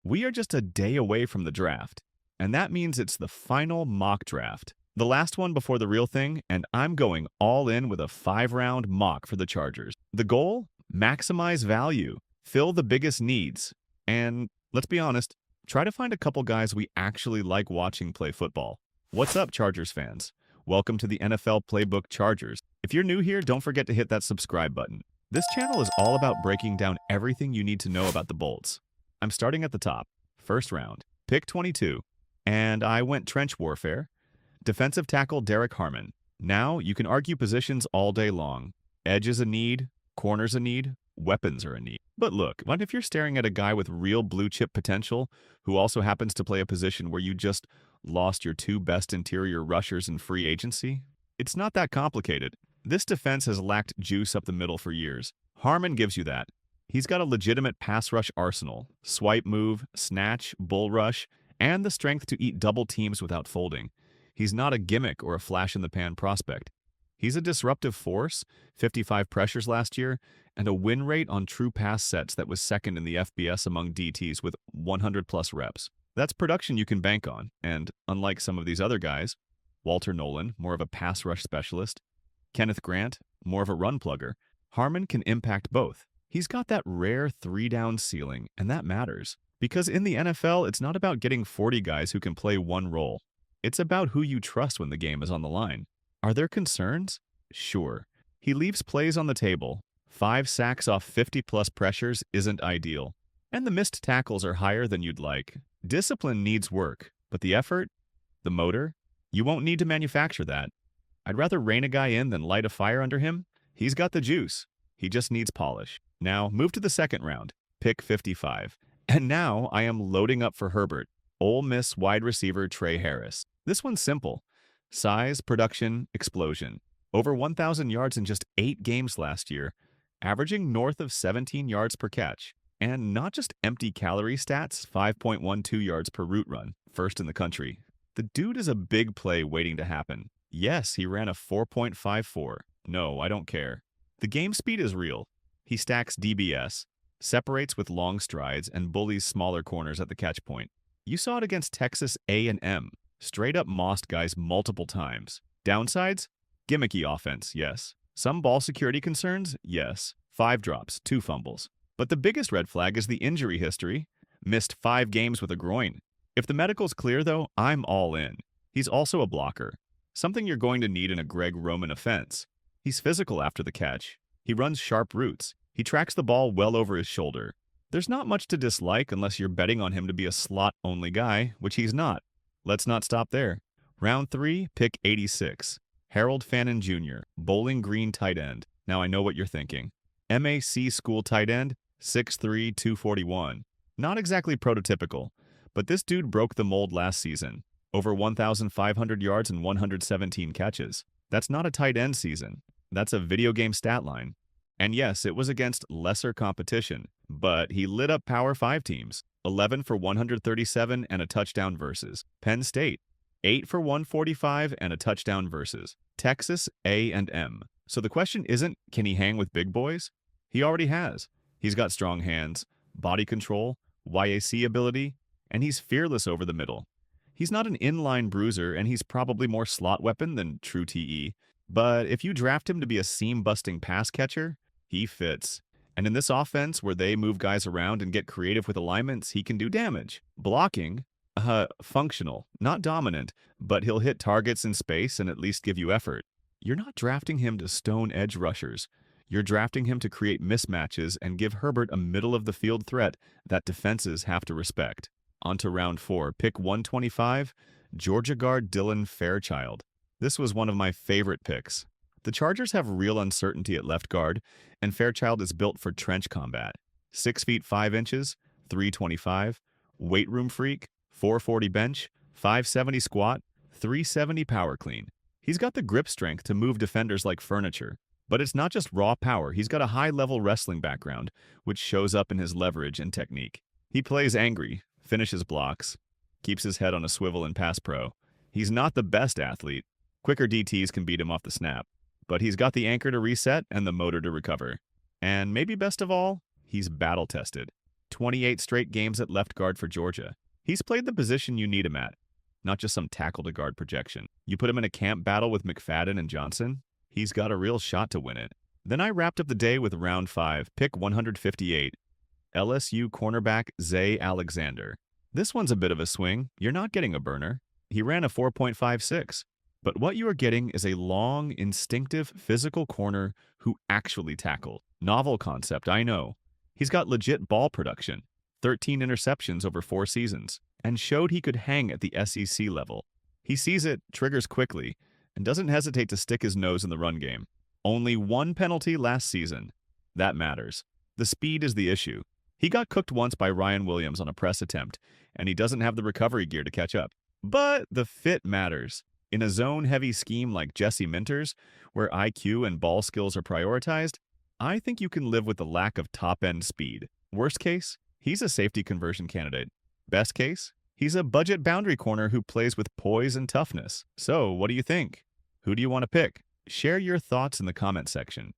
We are just a day away from the draft, and that means it's the final mock draft. The last one before the real thing, and I'm going all in with a 5-round mock for the Chargers. The goal? Maximize value, fill the biggest needs, and let's be honest, try to find a couple guys we actually like watching play football. What's up, Chargers fans? Welcome to the NFL Playbook Chargers. If you're new here, don't forget to hit that subscribe button. This channel is all about breaking down everything you need to know about the Bolts. I'm starting at the top. First round, pick 22, and I went trench warfare. Defensive tackle Derrick Harmon. Now, you can argue positions all day long. Edge is a need, corner's a need, weapons are a need. But look, what if you're staring at a guy with real blue-chip potential who also happens to play a position where you just lost your 2 best interior rushers in free agency? It's not that complicated. This defense has lacked juice up the middle for years. Harmon gives you that. He's got a legitimate pass rush arsenal, swipe move, snatch, bull rush, and the strength to eat double teams without folding. He's not a gimmick or a flash-in-the-pan prospect. He's a disruptive force, 55 pressures last year, and a win rate on true pass sets that was second in the FBS among DTs with 100-plus reps. That's production you can bank on, and unlike some of these other guys, Walter Nolan, more of a pass rush specialist, Kenneth Grant, more of a run plugger, Harmon can impact both. He's got that rare 3-down ceiling, and that matters. Because in the NFL, it's not about getting 40 guys who can play one role. It's about who you trust when the game is on the line. Are there concerns? Sure. He leaves plays on the table. 5 sacks off 50-plus pressures isn't ideal. And the missed tackles are higher than you'd like. Discipline needs work, but the effort, the motor, you won't need to manufacture that. I'd rather rein a guy in than light a fire under him. He's got the juice. He just needs polish. Now, move to the second round. Pick 55. And now I am loading up for Herbert. Ole Miss wide receiver Trey Harris. This one's simple. Size, production, explosion. Over 1,000 yards in just 8 games last year, averaging north of 17 yards per catch. And not just empty calorie stats, 5.12 yards per route run, first in the country. The dude is a big play waiting to happen. Yes, he ran a 4.54. No, I don't care. The game speed is real. He stacks DBS, separates with long strides, and bullies smaller corners at the catch point. You saw it against Texas A&M. Straight up mossed guys multiple times. Downsides? Gimmicky offense, yes. Some ball security concerns? Yes. 5 drops, 2 fumbles. But the biggest red flag is the injury history. Missed 5 games with a groin. If the medical's clear, though, I'm all in. He's also a blocker. Something you're going to need in a Greg Roman offense. He's physical after the catch. He runs sharp routes. He tracks the ball well over his shoulder. There's not much to dislike unless you're betting on him to be a slot-only guy, which he's not. Let's not stop there. Round 3, pick 86. Harold Fannon Jr., Bowling Green tight end. Now I know what you're thinking. MAC school tight end, 6'3", 241. Not exactly prototypical, but this dude broke the mold last season. Over 1,500 yards and 117 catches. That's not a tight end season. That's a video game stat line. And yes, it was against lesser competition, but he lit up Power 5 teams. 11 for 137 and a touchdown versus Penn State. 8 for 145 and a touchdown versus Texas A&M. So the question isn't, can he hang with big boys? He already has. He's got strong hands, body control, YAC ability, and he's fearless over the middle. He's not an inline bruiser, and he's probably more slot weapon than true TE. But if you draft him to be a seam-busting pass catcher, he fits. And in this offense, where they move guys around and get creative with alignments, he can do damage. Blocking, functional, not dominant, but he'll hit targets in space and at least give you effort. You're not drafting him to stone edge rushers. You're drafting him to create mismatches and give Herbert a middle-of-the-field threat that defenses have to respect. On to round 4, pick 125, Georgia guard Dylan Fairchild. This was one of my favorite picks. The Chargers have real uncertainty at left guard, and Fairchild is built for trench combat. 6 feet 5 inches, 325, weight room freak, 440 bench, 570 squat, 370 power clean. He's got the grip strength to move defenders like furniture. But it's not just raw power. He's got a high-level wrestling background, which shows up in his leverage and technique. He plays angry, finishes blocks, keeps his head on a swivel in pass pro. He's not the best athlete. Quicker DTs can beat him off the snap. But he's got the anchor to reset and the motor to recover. And maybe best of all, he's battle-tested. 28 straight games at left guard for Georgia. He's played the position you need him at, not just some tackle to guard projection. You put him in a camp battle with McFadden and Johnson, he's got a real shot to win it. Then I wrapped up the day with round 5, pick 158, LSU cornerback Zay Alexander. This one's a bit of a swing. You're not getting a burner. He ran a 4.56. But what you are getting is a long, instinctive, physical corner who actually tackled. Novel concept, I know. He's got legit ball production, 13 interceptions over 4 seasons, and showed he could hang at the SEC level. He sees it, triggers quickly, and doesn't hesitate to stick his nose in the run game. Only 1 penalty last season. That matters. The speed is the issue. He got cooked once by Ryan Williams on a press attempt, and he doesn't have the recovery gear to catch up. But the fit matters. In a zone-heavy scheme like Jesse Minter's, where IQ and ball skills are prioritized, I think you can live with the lack of top-end speed. Worst case, he's a safety conversion candidate. Best case, he's a budget boundary corner who plays with poise and toughness. So, what do you think? Who do you want to pick? Share your thoughts in the comment section.